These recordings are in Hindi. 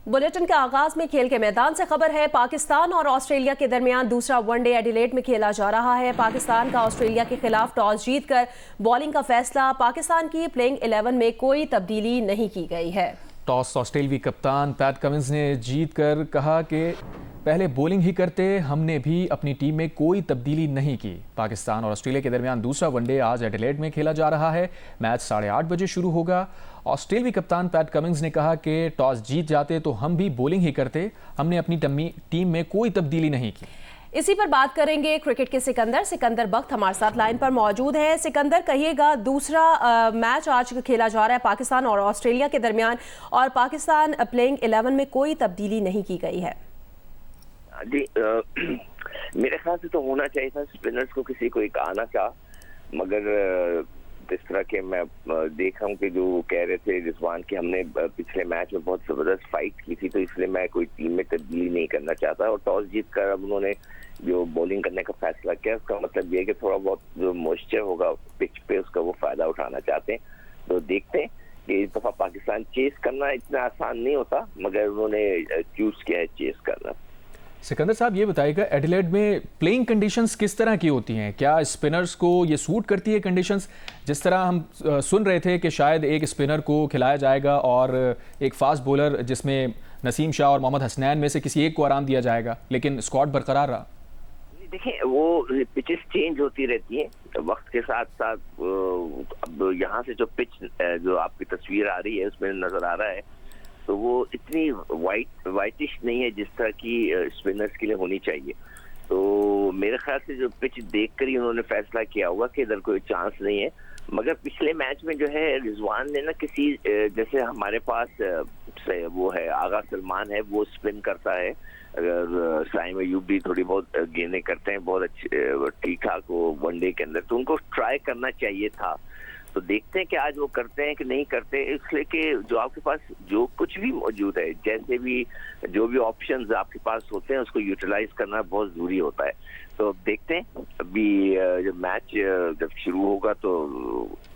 बुलेटिन के आगाज में खेल के मैदान से खबर है। पाकिस्तान और ऑस्ट्रेलिया के दरमियान दूसरा वनडे एडिलेड में खेला जा रहा है। पाकिस्तान का ऑस्ट्रेलिया के खिलाफ टॉस जीतकर बॉलिंग का फैसला। पाकिस्तान की प्लेइंग 11 में कोई तब्दीली नहीं की गई है। टॉस ऑस्ट्रेलियावी कप्तान पैट कमिंस ने जीतकर कहा कि पहले बॉलिंग ही करते, हमने भी अपनी टीम में कोई तब्दीली नहीं की। पाकिस्तान और ऑस्ट्रेलिया के दरमियान दूसरा वनडे आज एडिलेड में खेला जा रहा है। मैच 8:30 बजे शुरू होगा। ऑस्ट्रेलियावी कप्तान पैट कमिंस ने कहा कि टॉस जीत जाते तो हम भी बॉलिंग ही करते, हमने अपनी टीम में कोई तब्दीली नहीं की। इसी पर बात करेंगे क्रिकेट के सिकंदर बख्त हमारे साथ लाइन पर मौजूद है। सिकंदर, कहिएगा, दूसरा मैच आज खेला जा रहा है पाकिस्तान और ऑस्ट्रेलिया के दरमियान, और पाकिस्तान प्लेइंग 11 में कोई तब्दीली नहीं की गई है। जी मेरे ख्याल से तो होना चाहिए था, स्पिनर्स को किसी को एक आना चाह, मगर जिस तरह के मैं देख रहा हूँ कि जो कह रहे थे रिजवान कि हमने पिछले मैच में बहुत जबरदस्त फाइट की थी, तो इसलिए मैं कोई टीम में तब्दीली नहीं करना चाहता। और टॉस जीत कर अब उन्होंने जो बॉलिंग करने का फैसला किया, उसका मतलब ये कि थोड़ा बहुत जो मॉइस्चर होगा पिच पे उसका वो फायदा उठाना चाहते हैं। तो देखते हैं कि इस दफा पाकिस्तान चेस करना इतना आसान नहीं होता, मगर उन्होंने चूज किया है चेस करना। सिकंदर साहब, ये बताइएगा, एडिलेड में प्लेइंग कंडीशंस किस तरह की होती हैं? क्या स्पिनर्स को ये सूट करती है कंडीशंस? जिस तरह हम सुन रहे थे कि शायद एक स्पिनर को खिलाया जाएगा और एक फास्ट बॉलर जिसमें नसीम शाह और मोहम्मद हसनैन में से किसी एक को आराम दिया जाएगा, लेकिन स्क्वाड बरकरार रहा। देखिए, वो पिचेस चेंज होती रहती हैं वक्त के साथ साथ। अब यहाँ से जो पिच जो आपकी तस्वीर आ रही है उसमें नजर आ रहा है, तो वो इतनी वाइटिश नहीं है जिस तरह की स्पिनर्स के लिए होनी चाहिए। तो मेरे ख्याल से जो पिच देखकर ही उन्होंने फैसला किया होगा कि इधर कोई चांस नहीं है। मगर पिछले मैच में जो है रिजवान ने ना किसी, जैसे हमारे पास वो है आगा सलमान है, वो स्पिन करता है, अगर साइम अयूब भी थोड़ी बहुत गेंदें करते हैं बहुत अच्छे ठीक ठाक वो वनडे के अंदर, तो उनको ट्राई करना चाहिए था। तो देखते हैं कि आज वो करते हैं कि नहीं करते, इसलिए कि जो आपके पास जो कुछ भी मौजूद है, जैसे भी जो भी ऑप्शंस आपके पास होते हैं उसको यूटिलाइज करना बहुत जरूरी होता है। तो देखते हैं अभी जब मैच जब शुरू होगा तो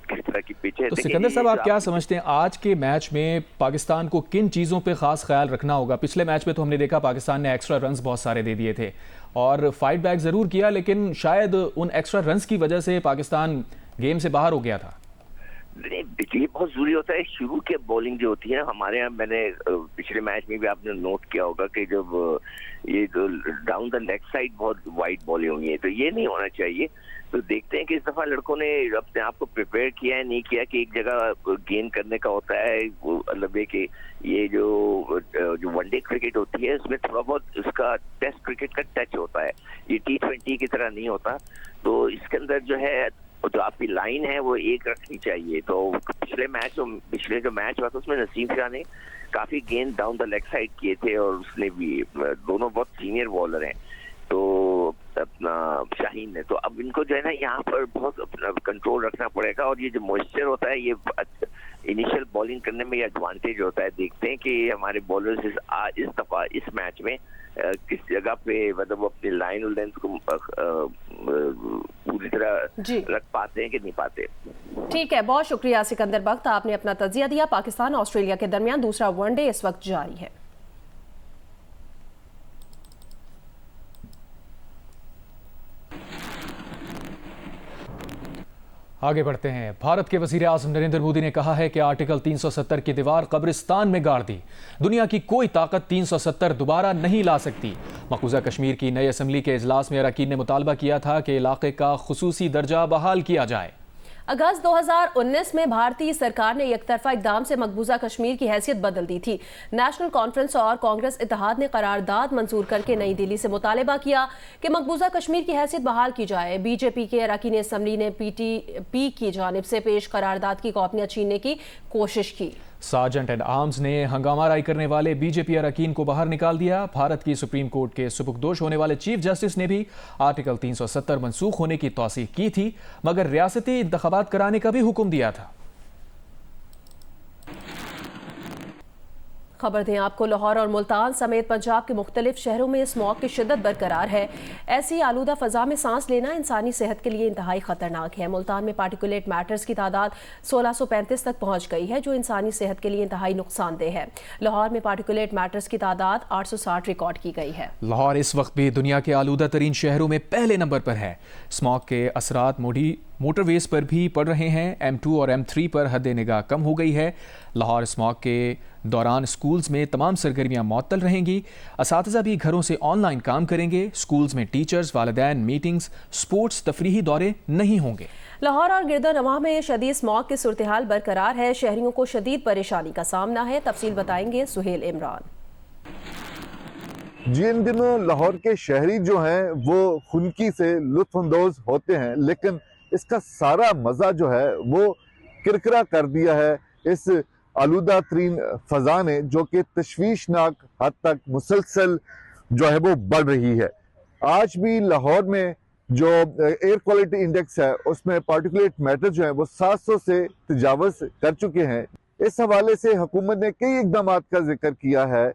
किस तरह की पिच है। तो सिकंदर साहब, आप क्या समझते हैं आज के मैच में पाकिस्तान को किन चीज़ों पे खास ख्याल रखना होगा? पिछले मैच में तो हमने देखा पाकिस्तान ने एक्स्ट्रा रन्स बहुत सारे दे दिए थे और फाइट बैक जरूर किया, लेकिन शायद उन एक्स्ट्रा रन्स की वजह से पाकिस्तान गेम से बाहर हो गया था। ये बहुत जरूरी होता है शुरू के बॉलिंग जो होती है हमारे यहाँ। मैंने पिछले मैच में भी आपने नोट किया होगा कि जब ये डाउन द लेग साइड बहुत वाइड बॉलिंग हुई है, तो ये नहीं होना चाहिए। तो देखते हैं कि इस दफा लड़कों ने अपने आप को प्रिपेयर किया है, नहीं किया कि एक जगह गेन करने का होता है। मतलब है कि ये जो वनडे क्रिकेट होती है उसमें थोड़ा बहुत उसका टेस्ट क्रिकेट का टच होता है, ये T20 की तरह नहीं होता। तो इसके अंदर जो है जो आपकी लाइन है वो एक रखनी चाहिए। तो पिछले जो मैच हुआ था उसमें नसीम शाह ने काफी गेंद डाउन द लेग साइड किए थे और उसने भी, दोनों बहुत सीनियर बॉलर हैं, तो अपना शाहीन ने, तो अब इनको जो है ना यहाँ पर बहुत अपना कंट्रोल रखना पड़ेगा। और ये जो मॉइस्चर होता है ये इनिशियल बॉलिंग करने में ये एडवांटेज होता है। देखते हैं कि हमारे बॉलर्स इस दफा इस मैच में किस जगह पे मतलब वो अपनी लाइन और लेंथ को पूरी तरह रख पाते हैं कि नहीं पाते। ठीक है, बहुत शुक्रिया सिकंदर बख्त, आपने अपना तजिया दिया। पाकिस्तान ऑस्ट्रेलिया के दरमियान दूसरा वनडे इस वक्त जारी है। आगे बढ़ते हैं। भारत के वज़ीर आज़म नरेंद्र मोदी ने कहा है कि आर्टिकल 370 की दीवार कब्रिस्तान में गाड़ दी। दुनिया की कोई ताकत 370 दोबारा नहीं ला सकती। मकबूजा कश्मीर की नई असम्बली के इजलास में अरकान ने मुतालबा किया था कि इलाके का खुसूसी दर्जा बहाल किया जाए। अगस्त 2019 में भारतीय सरकार ने एकतरफा इकदाम से मकबूजा कश्मीर की हैसियत बदल दी थी। नेशनल कॉन्फ्रेंस और कांग्रेस इत्तेहाद ने करारदाद मंजूर करके नई दिल्ली से मुतालबा किया कि मकबूजा कश्मीर की हैसियत बहाल की जाए। बीजेपी के अरकान असम्बली ने PTP की जानिब से पेश करारदाद की कॉपियां छीनने की कोशिश की। सार्जेंट एंड आर्म्स ने हंगामा राई करने वाले बीजेपी अरकान को बाहर निकाल दिया। भारत की सुप्रीम कोर्ट के सुपुर्दोश होने वाले चीफ जस्टिस ने भी आर्टिकल 370 मनसूख होने की तौसीक की थी, मगर रियासती इंतखाबात कराने का भी हुक्म दिया था। खबर दें आपको, लाहौर और मुल्तान समेत पंजाब के मुख्तलिफ शहरों में स्मॉग की शिद्दत बरकरार है। ऐसी आलूदा फ़ज़ा में सांस लेना इंसानी सेहत के लिए इंतहाई ख़तरनाक है। मुल्तान में पार्टिकुलेट मैटर्स की तादाद 1635 तक पहुँच गई है, जो इंसानी सेहत के लिए इंतहाई नुकसानदेह है। लाहौर में पार्टिकुलेट मैटर्स की तादाद 860 रिकॉर्ड की गई है। लाहौर इस वक्त भी दुनिया के आलूदा तरीन शहरों में पहले नंबर पर है। स्मॉग के असरात मोटरवेज पर भी पड़ रहे हैं। M2 और M3 पर हद निगाह कम हो गई है। लाहौर स्मॉग के दौरान स्कूल्स में तमाम सरगर्मियां मुअत्तल रहेंगी। असातिज़ा भी घरों से ऑनलाइन काम करेंगे। स्कूल्स में टीचर्स, वालिदैन, मीटिंग्स, स्पोर्ट्स, तफरीही दौरे नहीं होंगे। लाहौर और गिरदनवाह में शदीद स्मॉग की सूरत हाल बरकरार है। शहरियों को शदीद परेशानी का सामना है। तफसील बताएंगे सुहेल इमरान। जी, इन दिनों लाहौर के शहरी जो हैं वो खुनकी से लुत्फानंदोज होते हैं, लेकिन इसका सारा मज़ा जो है वो किरकिरा कर दिया है इस आलूदा तरीन फ़ज़ा ने, जो कि तशवीशनाक हद तक मुसलसल जो है वो बढ़ रही है। आज भी लाहौर में जो एयर क्वालिटी इंडेक्स है उसमें पार्टिकुलेट मैटर जो है वो 700 से तजावज़ कर चुके हैं। इस हवाले से हुकूमत ने कई इक़दाम का जिक्र किया है,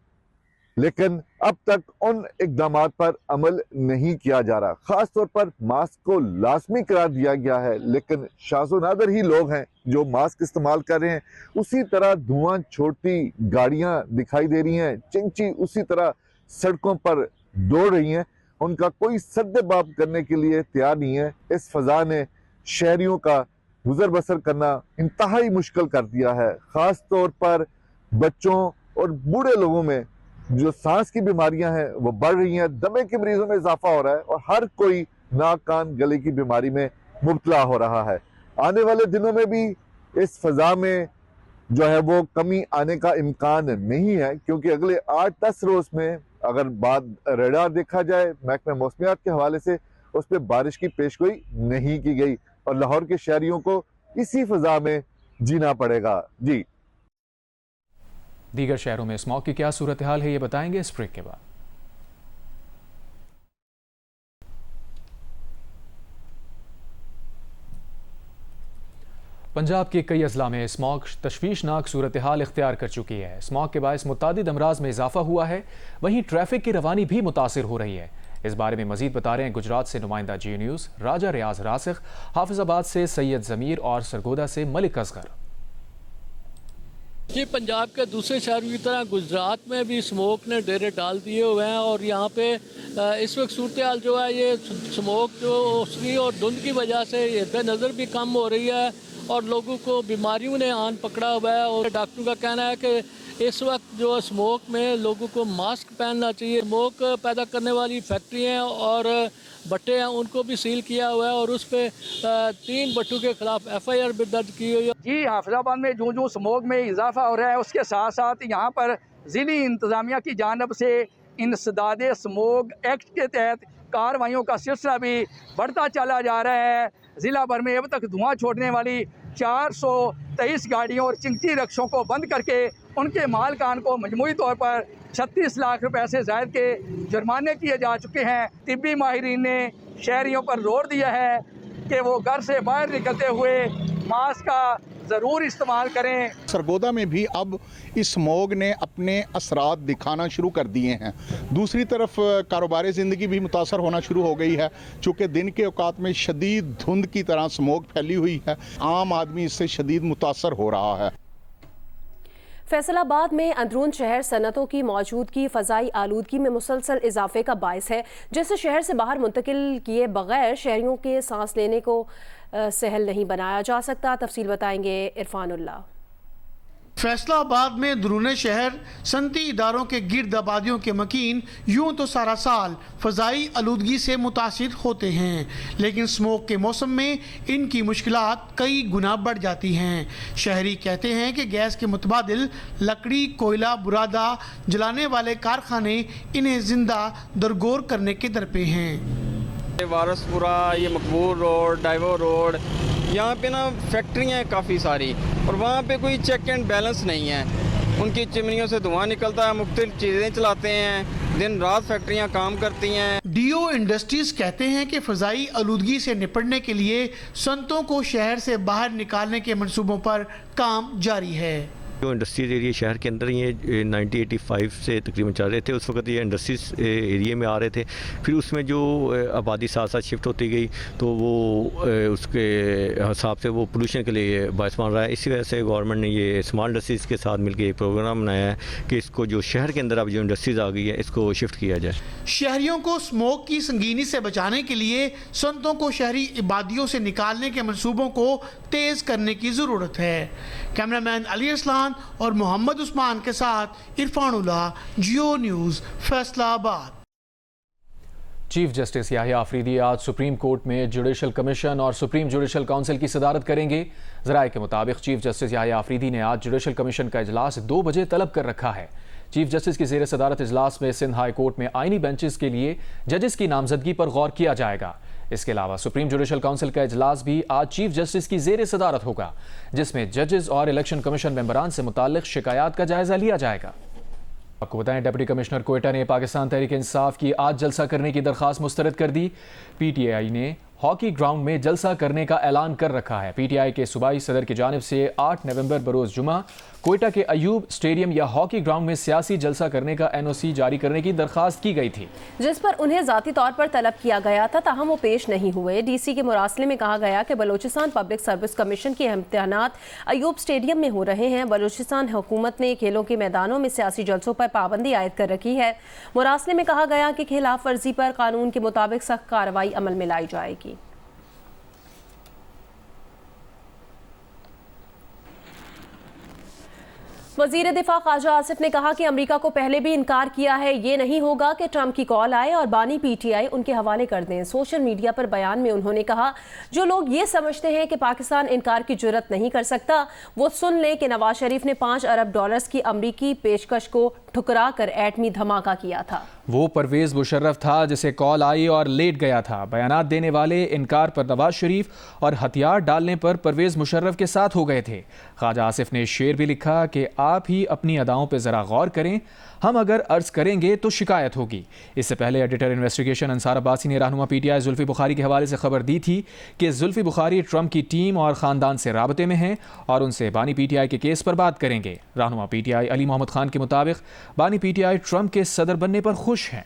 लेकिन अब तक उन इक़दामात पर अमल नहीं किया जा रहा। ख़ास तौर पर मास्क को लाजमी करार दिया गया है, लेकिन शाज़ो नादर ही लोग हैं जो मास्क इस्तेमाल कर रहे हैं। उसी तरह धुआं छोड़ती गाड़ियां दिखाई दे रही हैं, चिंची उसी तरह सड़कों पर दौड़ रही हैं। उनका कोई सद्देबाब करने के लिए तैयार नहीं है। इस फ़ज़ा ने शहरियों का गुजर बसर करना इंतहाई मुश्किल कर दिया है। ख़ास तौर पर बच्चों और बूढ़े लोगों में जो सांस की बीमारियां हैं वो बढ़ रही हैं, दमे के मरीजों में इजाफा हो रहा है और हर कोई नाक कान गले की बीमारी में मुब्तला हो रहा है। आने वाले दिनों में भी इस फ़ज़ा में जो है वो कमी आने का इम्कान नहीं है, क्योंकि अगले 8-10 रोज़ में अगर बात रेडार देखा जाए महकमा मौसमियात के हवाले से, उस पर बारिश की पेशगोई नहीं की गई और लाहौर के शहरियों को इसी फ़ज़ा में जीना पड़ेगा। जी, दीगर शहरों में स्मॉग की क्या सूरत हाल है, ये बताएंगे इस ब्रेक के बाद। पंजाब के कई अजला में स्मॉग तशवीशनाक सूरत हाल इख्तियार कर चुकी है। स्मॉग के बायस मुतादिद अमराज में इजाफा हुआ है, वहीं ट्रैफिक की रवानी भी मुतासिर हो रही है। इस बारे में मजीद बता रहे हैं गुजरात से नुमाइंदा जी न्यूज़ राजा रियाज रासिख, हाफिजाबाद से सैयद ज़मीर और सरगोदा से मलिक असगर। ये पंजाब के दूसरे शहरों की तरह गुजरात में भी स्मोक ने डेरे डाल दिए हुए हैं और यहाँ पे इस वक्त सूरत हाल जो है ये स्मोक जो उसकी और धुंध की वजह से नज़र भी कम हो रही है और लोगों को बीमारियों ने आन पकड़ा हुआ है। और डॉक्टरों का कहना है कि इस वक्त जो स्मोक में लोगों को मास्क पहनना चाहिए। स्मोक पैदा करने वाली फैक्ट्रियाँ और भट्टे हैं उनको भी सील किया हुआ है और उस पर 3 भट्टों के खिलाफ FIR भी दर्ज की हुई है। जी, हाफिजाबाद में जो स्मोक में इजाफा हो रहा है उसके साथ साथ यहाँ पर ज़िली इंतज़ामिया की जानब से इंसदादे स्मोक एक्ट के तहत कार्रवाइयों का सिलसिला भी बढ़ता चला जा रहा है। ज़िला भर में अब तक धुआं छोड़ने वाली 423 गाड़ियों और चिंगटी रक्षों को बंद करके उनके मालकान को मजमूई तौर पर 36 लाख रुपए से ज़ायद के जुर्माने किए जा चुके हैं। तिब्बी माहिरीन ने शहरियों पर जोर दिया है कि वो घर से बाहर निकलते हुए मास्क का ज़रूर इस्तेमाल करें। सरगोदा में भी अब इस स्मॉग ने अपने असरात दिखाना शुरू कर दिए हैं। दूसरी तरफ कारोबारी ज़िंदगी भी मुतासर होना शुरू हो गई है, चूँकि दिन के औकात में शदीद धुंध की तरह स्मॉग फैली हुई है। आम आदमी इससे शदीद मुतासर हो रहा है। फैसलाबाद में अंदरून शहर सनतों की मौजूदगी फ़ज़ाई आलूदगी में मुसलसल इजाफे का बायस है, जिससे शहर से बाहर मुंतकिल किए बगैर शहरियों के सांस लेने को सहल नहीं बनाया जा सकता। तफसील बताएंगे इरफानुल्लाह। फैसलाबाद में अंदरूनी शहर सनती इदारों के गिर्द आबादियों के मकीन यूं तो सारा साल फ़ज़ाई आलूदगी से मुतासिर होते हैं, लेकिन स्मोक के मौसम में इनकी मुश्किलात कई गुना बढ़ जाती हैं। शहरी कहते हैं कि गैस के मुतबादिल लकड़ी, कोयला, बुरादा जलाने वाले कारखाने इन्हें जिंदा दरगोर करने के दरपे हैं। वारसपुरा, ये मकबूल रोड, डाइवो रोड, यहाँ पे ना फैक्ट्रियाँ हैं काफ़ी सारी और वहाँ पे कोई चेक एंड बैलेंस नहीं है। उनकी चिमनियों से धुआं निकलता है, मुख्तलिफ चीज़ें चलाते हैं, दिन रात फैक्ट्रियाँ काम करती हैं। डीओ इंडस्ट्रीज कहते हैं कि फ़ज़ाई आलूदगी से निपटने के लिए सनतों को शहर से बाहर निकालने के मंसूबों पर काम जारी है। जो इंडस्ट्रियल एरिया शहर के अंदर ये 1985 से तकरीबन चल रहे थे, उस वक्त ये इंडस्ट्रीज एरिया में आ रहे थे। फिर उसमें जो आबादी साथ साथ शिफ्ट होती गई तो वो उसके हिसाब से वो पोल्यूशन के लिए बायस बन रहा है। इसी वजह से गवर्नमेंट ने ये स्मॉल इंडस्ट्रीज़ के साथ मिलकर एक प्रोग्राम बनाया है कि इसको जो शहर के अंदर अब जो इंडस्ट्रीज़ आ गई है इसको शिफ्ट किया जाए। शहरियों को स्मोक की संगीनी से बचाने के लिए संतों को शहरी इबादियों से निकालने के मंसूबों को तेज करने की ज़रूरत है। कैमरामैन अली असलान और मोहम्मद उस्मान के साथ Irfanullah, Geo news, Faisalabad. Chief justice Yahya Afridi आज सुप्रीम कोर्ट में जुडिशल कमीशन और सुप्रीम जुडिशल काउंसिल की सदारत करेंगे। ज़राए के मुताबिक चीफ जस्टिस याहिया आफरीदी ने आज जुडिशल कमीशन का इजलास 2 बजे तलब कर रखा है। चीफ जस्टिस की ज़ेर सदारत इजलास में सिंध हाई कोर्ट में आइनी बेंचेस के लिए जजेस की नामजदगी पर गौर किया जाएगा। इसके अलावा सुप्रीम जुडिशल काउंसिल का इजलास भी आज चीफ जस्टिस की ज़ेर सदारत होगा, जिसमें जजेस और इलेक्शन कमीशन मेंबरान से मुताल्लिक शिकायत का जायजा लिया जाएगा। आपको बताएं, डिप्टी कमिश्नर क्वेटा ने पाकिस्तान तहरीक इंसाफ की आज जलसा करने की दरख्वास्त मुस्तरद कर दी। पीटीआई ने हॉकी ग्राउंड में जलसा करने का ऐलान कर रखा है। पीटीआई के सूबाई सदर की जानिब से 8 नवंबर बरोज़ जुमा क्वेटा के अयूब स्टेडियम या हॉकी ग्राउंड में सियासी जलसा करने का एनओसी जारी करने की दरख्वास्त की गई थी, जिस पर उन्हें ज़ाती तौर पर तलब किया गया था, ताहम वो पेश नहीं हुए। डीसी के मुरासले में कहा गया कि बलूचिस्तान पब्लिक सर्विस कमीशन के इम्तिहानात अयूब स्टेडियम में हो रहे हैं। बलूचिस्तान हुकूमत ने खेलों के मैदानों में सियासी जलसों पर पाबंदी आयद कर रखी है। मुरासले में कहा गया कि खिलाफ वर्जी पर कानून के मुताबिक सख्त कार्रवाई अमल में लाई जाएगी। वज़ीर दिफा ख्वाजा आसिफ ने कहा कि अमेरिका को पहले भी इनकार किया है, ये नहीं होगा कि ट्रंप की कॉल आए और बानी पीटीआई उनके हवाले कर दें। सोशल मीडिया पर बयान में उन्होंने कहा, जो लोग ये समझते हैं कि पाकिस्तान इनकार की जुर्रत नहीं कर सकता, वो सुन लें कि नवाज शरीफ ने $5 अरब की अमरीकी पेशकश को ठुकरा कर एटमी धमाका किया था। वो परवेज मुशर्रफ था जिसे कॉल आई और लेट गया था। बयानात देने वाले इनकार पर नवाज शरीफ और हथियार डालने पर परवेज मुशर्रफ के साथ हो गए थे। ख्वाजा आसिफ ने शेर भी लिखा कि आप ही अपनी अदाओं पर ज़रा गौर करें, हम अगर अर्ज करेंगे तो शिकायत होगी। इससे पहले एडिटर इन्वेस्टिगेशन अंसार अब्बासी ने रहनुमा पीटीआई जुल्फी बुखारी के हवाले से खबर दी थी कि जुल्फी बुखारी ट्रंप की टीम और ख़ानदान से राबते में हैं और उनसे बानी पीटीआई के केस पर बात करेंगे। रहनुमा पीटीआई अली मोहम्मद खान के मुताबिक बानी पीटीआई ट्रंप के सदर बनने पर खुश हैं।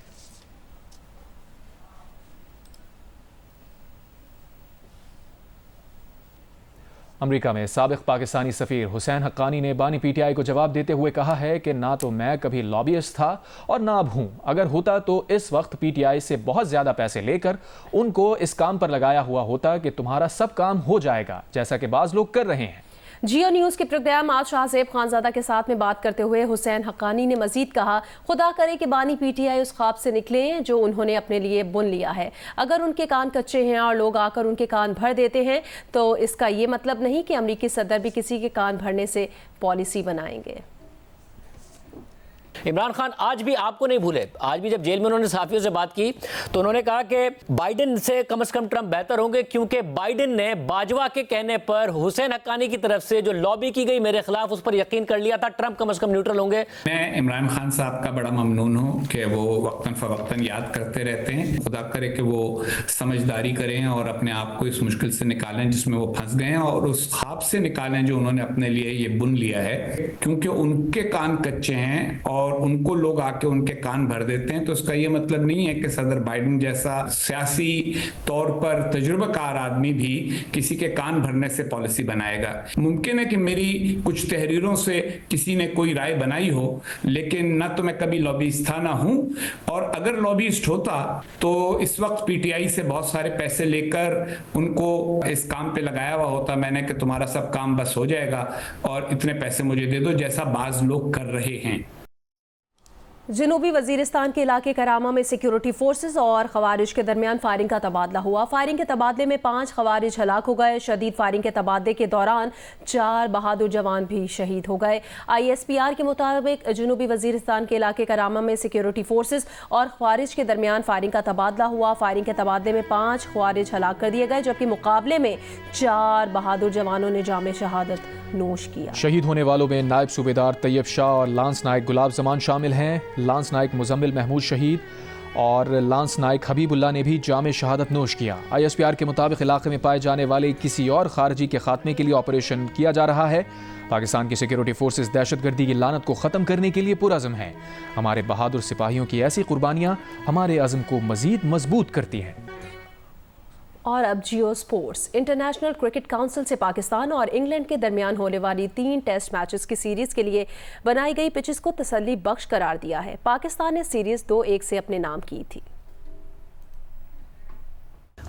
अमेरिका में साबिक पाकिस्तानी सफ़ीर हुसैन हक्कानी ने बानी पीटीआई को जवाब देते हुए कहा है कि ना तो मैं कभी लॉबियस्ट था और ना अब हूं। अगर होता तो इस वक्त पीटीआई से बहुत ज़्यादा पैसे लेकर उनको इस काम पर लगाया हुआ होता कि तुम्हारा सब काम हो जाएगा, जैसा कि बाज़ लोग कर रहे हैं। जियो न्यूज़ के प्रोग्राम आज शाहज़ेब खानज़ादा के साथ में बात करते हुए हुसैन हक्कानी ने मजीद कहा, खुदा करे कि बानी पीटीआई उस ख्वाब से निकले जो उन्होंने अपने लिए बुन लिया है। अगर उनके कान कच्चे हैं और लोग आकर उनके कान भर देते हैं तो इसका ये मतलब नहीं कि अमरीकी सदर भी किसी के कान भरने से पॉलिसी बनाएंगे। इमरान खान आज भी आपको नहीं भूले। आज भी जब जेल में उन्होंने सहाफ़ियों से बात की तो उन्होंने कहा कि बाइडेन से कम से कम ट्रंप बेहतर होंगे, क्योंकि बाइडेन ने बाजवा के कहने पर हुसैन हक्कानी की तरफ से जो लॉबी की गई मेरे खिलाफ उस पर यकीन कर लिया था। ट्रंप कम से कम न्यूट्रल होंगे। मैं इमरान खान साहब का बड़ा ममनून हूँ कि वो वक्तन फ़वक्तन याद करते रहते हैं। खुदा करे कि वो समझदारी करें और अपने आप को इस मुश्किल से निकालें जिसमें वो फंस गए हैं, और उस ख्वाब से निकालें जो उन्होंने अपने लिए ये बुन लिया है। क्योंकि उनके कान कच्चे हैं और उनको लोग आके उनके कान भर देते हैं, तो इसका ये मतलब नहीं है कि सदर बाइडेन जैसा सियासी तौर पर तजुर्बाकार आदमी भी किसी के कान भरने से पॉलिसी बनाएगा। मुमकिन है कि मेरी कुछ तहरीरों से किसी ने कोई राय बनाई हो, लेकिन ना तो मैं कभी लॉबिस्ट था ना हूं, और अगर लॉबिस्ट होता तो इस वक्त पीटीआई से बहुत सारे पैसे लेकर उनको इस काम पे लगाया हुआ होता मैंने कि तुम्हारा सब काम बस हो जाएगा और इतने पैसे मुझे दे दो, जैसा बाज लोग कर रहे हैं। जनूबी वजीरिस्तान के इलाके करामा में सिक्योरिटी फोर्सेस और खवारिज के दरमियान फायरिंग का तबादला हुआ। फायरिंग के तबादले में 5 खवारिज हलाक हो गए। शदीद फायरिंग के तबादले के दौरान 4 बहादुर जवान भी शहीद हो गए। ISPR के मुताबिक जनूबी वजीरिस्तान के इलाके करामा में सिक्योरिटी फोर्सेस और खवारिज के दरमियान फायरिंग का तबादला हुआ। फायरिंग के तबादले में 5 खवारिज हलाक कर दिए गए, जबकि मुकाबले में 4 बहादुर जवानों ने जामे शहादत नोश किया। शहीद होने वालों में नायब सूबेदार तैयब शाह और लांस नायक गुलाब जमान शामिल हैं। लांस नायक मुजम्मिल महमूद शहीद और लांस नाइक हबीबुल्ला ने भी जामे शहादत नोश किया। ISPR के मुताबिक इलाके में पाए जाने वाले किसी और खारजी के खात्मे के लिए ऑपरेशन किया जा रहा है। पाकिस्तान की सिक्योरिटी फोर्सेस दहशतगर्दी की लानत को ख़त्म करने के लिए पुरअज़्म हैं। हमारे बहादुर सिपाहियों की ऐसी कुर्बानियाँ हमारे अज़्म को मज़ीद मजबूत करती हैं। और अब जियो स्पोर्ट्स। इंटरनेशनल क्रिकेट काउंसिल से पाकिस्तान और इंग्लैंड के दरमियान होने वाली 3 टेस्ट मैचेस की सीरीज के लिए बनाई गई पिचेस को तसल्ली बख्श करार दिया है। पाकिस्तान ने सीरीज 2-1 से अपने नाम की थी।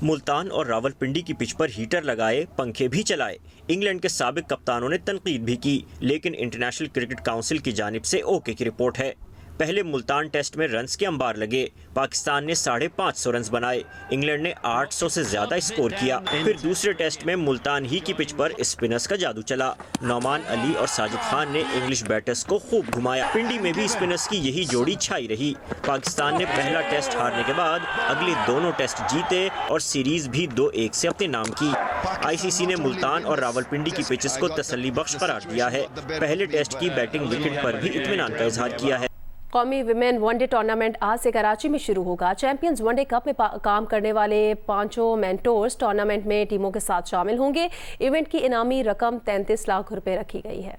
मुल्तान और रावलपिंडी की पिच पर हीटर लगाए, पंखे भी चलाए। इंग्लैंड के साबिक कप्तानों ने तनकीद भी की, लेकिन इंटरनेशनल क्रिकेट काउंसिल की जानिब से ओके की रिपोर्ट है। पहले मुल्तान टेस्ट में रन्स के अंबार लगे। पाकिस्तान ने 550 रन्स बनाए, इंग्लैंड ने 800 से ज्यादा स्कोर किया। फिर दूसरे टेस्ट में मुल्तान ही की पिच पर स्पिनर्स का जादू चला। नौमान अली और साजिद खान ने इंग्लिश बैटर्स को खूब घुमाया। पिंडी में भी स्पिनर्स की यही जोड़ी छाई रही। पाकिस्तान ने पहला टेस्ट हारने के बाद अगले दोनों टेस्ट जीते और सीरीज भी 2-1 से अपने नाम की। ICC ने मुल्तान और रावलपिंडी की पिचेस को तसल्ली बख्श करार दिया है। पहले टेस्ट की बैटिंग विकेट पर भी इत्मीनान का इजहार किया है। कौमी विमेन वनडे टूर्नामेंट आज से कराची में शुरू होगा। चैंपियंस वनडे कप में काम करने वाले 5 मेंटोर्स टूर्नामेंट में टीमों के साथ शामिल होंगे। इवेंट की इनामी रकम 33 लाख रुपए रखी गई है।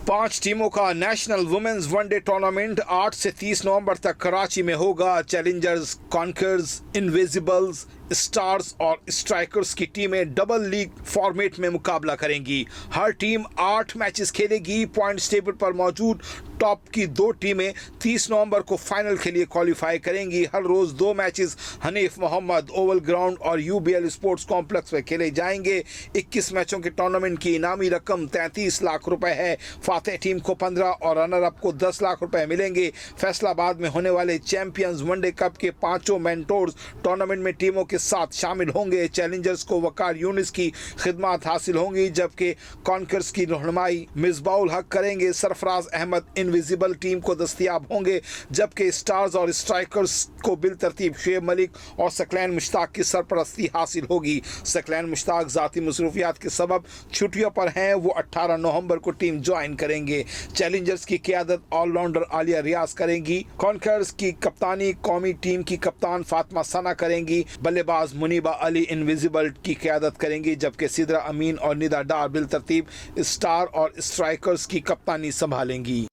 5 टीमों का नेशनल वुमेन्स वनडे टूर्नामेंट 8 से 30 नवंबर तक कराची में होगा। चैलेंजर्स, कॉन्कर्स, इनविजिबल्स, स्टार्स और स्ट्राइकर्स की टीमें डबल लीग फॉर्मेट में मुकाबला करेंगी। हर टीम 8 मैचेस खेलेगी। पॉइंट्स टेबल पर मौजूद टॉप की 2 टीमें 30 नवंबर को फाइनल के लिए क्वालिफाई करेंगी। हर रोज 2 matches Hanif Mohammad Oval Ground और UBL स्पोर्ट्स कॉम्प्लेक्स में खेले जाएंगे। 21 मैचों के टूर्नामेंट की इनामी रकम 33 लाख रुपए है। फातेह टीम को 15 और रनर अप को 10 लाख रुपए मिलेंगे। फैसलाबाद में होने वाले चैंपियंस वनडे कप के 5 मेंटोर्स टूर्नामेंट में टीमों के साथ शामिल होंगे। चैलेंजर्स को वकार यूनिस की खिदमत हासिल होंगी, जबकि कॉन्कर्स की रहनुमाई मिसबाउल हक करेंगे। सरफराज अहमद इनविजिबल टीम को दस्तयाब होंगे, जबकि स्टार्स और स्ट्राइकर्स को बिल तरतीब शेब मलिक और सकलैन मुश्ताक की सरपरस्ती हासिल होगी। सकलैन मुश्ताक ज़ाती मसरूफियात के सबब छुट्टियों पर हैं। वो 18 नवंबर को टीम ज्वाइन करेंगे। चैलेंजर्स की क़यादत ऑलराउंडर आलिया रियाज करेंगी। कॉन्कर्स की कप्तानी कौमी टीम की कप्तान फातिमा सना करेंगी। बल्लेबाज मुनीबा अली इनविजिबल की क़यादत करेंगी, जबकि सिद्रा अमीन और निदा डार बिल तरतीब स्टार और स्ट्राइकर्स की कप्तानी संभालेंगी।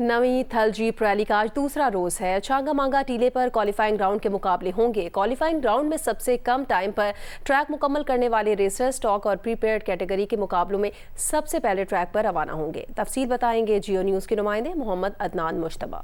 नवी थल जीप रैली का आज दूसरा रोज है। छांगा मांगा टीले पर क्वालिफाइंग राउंड के मुकाबले होंगे। क्वालिफाइंग राउंड में सबसे कम टाइम पर ट्रैक मुकम्मल करने वाले रेसर स्टॉक और प्रीपेयर्ड कैटेगरी के मुकाबलों में सबसे पहले ट्रैक पर रवाना होंगे। तफसील बताएंगे जियो न्यूज़ के नुमाइंदे मोहम्मद अदनान मुश्तबा।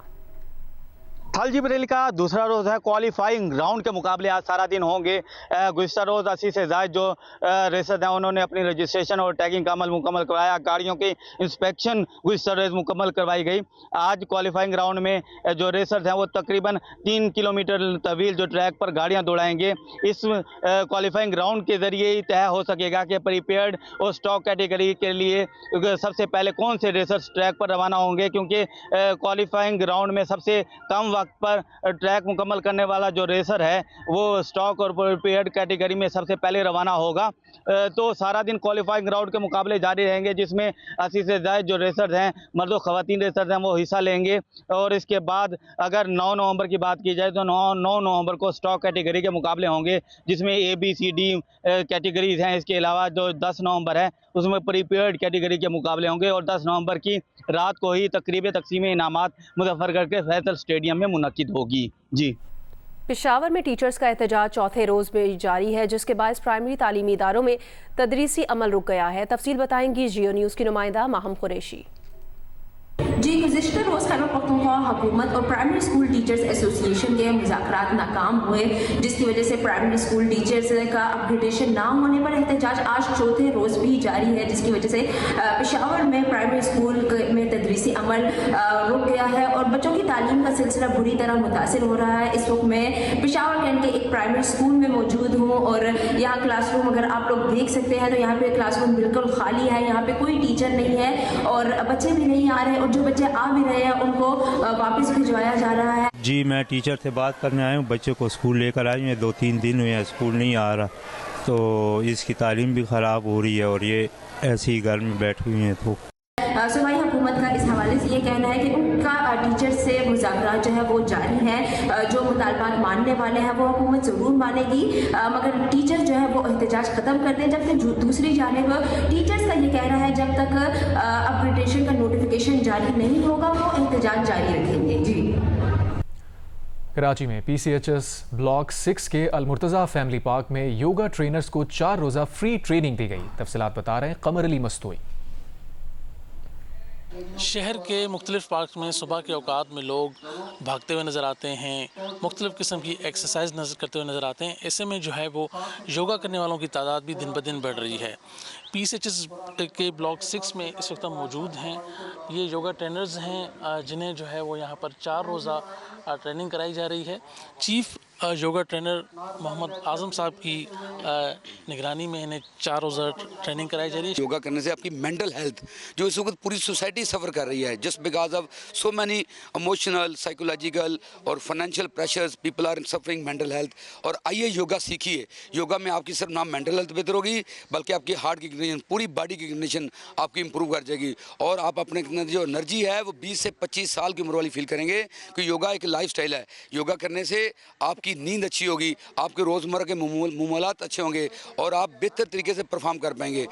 थल जीप रैली का दूसरा रोज है। क्वालिफाइंग राउंड के मुकाबले आज सारा दिन होंगे। गुज़िश्ता रोज 80 से ज़ायद जो रेसर हैं उन्होंने अपनी रजिस्ट्रेशन और टैगिंग का अमल मुकम्मल करवाया। गाड़ियों की इंस्पेक्शन गुज़िश्ता रोज मुकम्मल करवाई गई। आज क्वालिफाइंग राउंड में जो रेसर्स हैं वो तकरीबन 3 किलोमीटर तवील जो ट्रैक पर गाड़ियाँ दौड़ाएंगे। इस क्वालिफाइंग राउंड के ज़रिए ही तय हो सकेगा कि प्रीपेयर्ड और स्टॉक कैटेगरी के लिए सबसे पहले कौन से रेसर्स ट्रैक पर रवाना होंगे, क्योंकि क्वालिफाइंग राउंड में सबसे कम वक्त पर ट्रैक मुकम्मल करने वाला जो रेसर है वो स्टॉक और प्रीपेयर्ड कैटेगरी में सबसे पहले रवाना होगा। तो सारा दिन क्वालिफाइंग राउंड के मुकाबले जारी रहेंगे, जिसमें 80 से ज़ायद जो रेसर्स हैं, मर्द और ख़वातीन रेसर्स हैं, वो हिस्सा लेंगे। और इसके बाद अगर 9 नवंबर की बात की जाए तो 9 नवंबर को स्टॉक कैटेगरी के मुकाबले होंगे, जिसमें ABCD कैटेगरीज हैं। इसके अलावा जो 10 नवंबर है उसमें प्रीपेयर्ड कैटेगरी के मुकाबले होंगे और 10 नवंबर की रात को ही तकरीब तकसीम इनामात मुजफ्फरगढ़ के फैसल स्टेडियम में मुनक्किद होगी। जी, पेशावर में टीचर्स का एहतजाज चौथे रोज में जारी है, जिसके बायस प्राइमरी तालीमी इदारों में तदरीसी अमल रुक गया है। तफसील बताएंगी जियो न्यूज़ की नुमाइंदा माहम कुरैशी। जी, गुज़िश्ता रोज़ खैबर पख्तूनख्वा हुकूमत और प्राइमरी स्कूल टीचर्स एसोसिएशन के मुज़ाकरात नाकाम हुए, जिसकी वजह से प्राइमरी स्कूल टीचर्स का अपग्रेडेशन ना होने पर एहतजाज आज चौथे रोज़ भी जारी है, जिसकी वजह से पेशावर में प्राइमरी स्कूल में तदरीसी अमल रुक गया है और बच्चों की तालीम का सिलसिला बुरी तरह मुतासिर हो रहा है। इस वक्त मैं पेशावर कैंट के एक प्राइमरी स्कूल में मौजूद हूँ और यहाँ क्लासरूम अगर आप लोग देख सकते हैं तो यहाँ पे क्लासरूम बिल्कुल खाली है। यहाँ पे कोई टीचर नहीं है और बच्चे भी नहीं आ रहे और जो बच्चे आ भी रहे हैं उनको वापस भिजवाया जा रहा है। जी, मैं टीचर से बात करने आया हूँ। बच्चे को स्कूल लेकर आए हैं, 2-3 दिन हुए हैं स्कूल नहीं आ रहा, तो इसकी तालीम भी ख़राब हो रही है और ये ऐसे ही घर में बैठे हुए हैं। तो सूबाई हुकूमत का इस हवाले से ये कहना है कि उनका टीचर से मुज़ाकरात जो है वो जारी है। जो मुतालबात मानने वाले हैं वो हुकूमत ज़रूर मानेगी, मगर टीचर जो है वो एहतजाज ख़त्म कर दें। जबकि दूसरी जानिब टीचर्स का ये कहना है जब तक अपग्रेडेशन का नोटिफिकेशन जारी नहीं होगा वो एहतजाज जारी रखेंगे। जी। कराची में PCHS ब्लॉक 6 के अल-मुर्तज़ा फैमिली पार्क में योगा ट्रेनर्स को 4 रोज़ा फ्री ट्रेनिंग दी गई। तफसीलात बता रहे हैं कमर अली मस्तोई। शहर के मुख्तलिफ पार्क में सुबह के औकात में लोग भागते हुए नज़र आते हैं, मुख्तलिफ किस्म की एक्सरसाइज करते हुए नज़र आते हैं। ऐसे में जो है वो योगा करने वालों की तादाद भी दिन ब दिन बढ़ रही है। PCHS के ब्लॉक 6 में इस वक्त हम मौजूद हैं। ये योगा ट्रेनर्स हैं जिन्हें जो है वो यहाँ पर 4 रोज़ा ट्रेनिंग कराई जा रही है। चीफ योगा ट्रेनर मोहम्मद आज़म साहब की निगरानी में इन्हें 4 रोज़ा ट्रेनिंग कराई जा रही है। योगा करने से आपकी मेंटल हेल्थ जो इस वक्त पूरी सोसाइटी सफ़र कर रही है, just because of so many emotional, psychological और financial pressures, people are suffering mental health. और आइए योगा सीखिए। योगा में आपकी सिर्फ ना मेंटल हेल्थ बेहतर होगी बल्कि आपकी हार्ट की कंडीशन, पूरी बॉडी की कंडीशन आपकी इंप्रूव कर जाएगी और आप अपने जो एनर्जी है वो 20 से 25 साल की उम्र वाली फील करेंगे। कि योगा एक लाइफस्टाइल है। योगा करने से आपकी नींद अच्छी होगी, आपके रोज़मर्रा के मामलात अच्छे होंगे और आप बेहतर तरीके से परफॉर्म कर पाएंगे।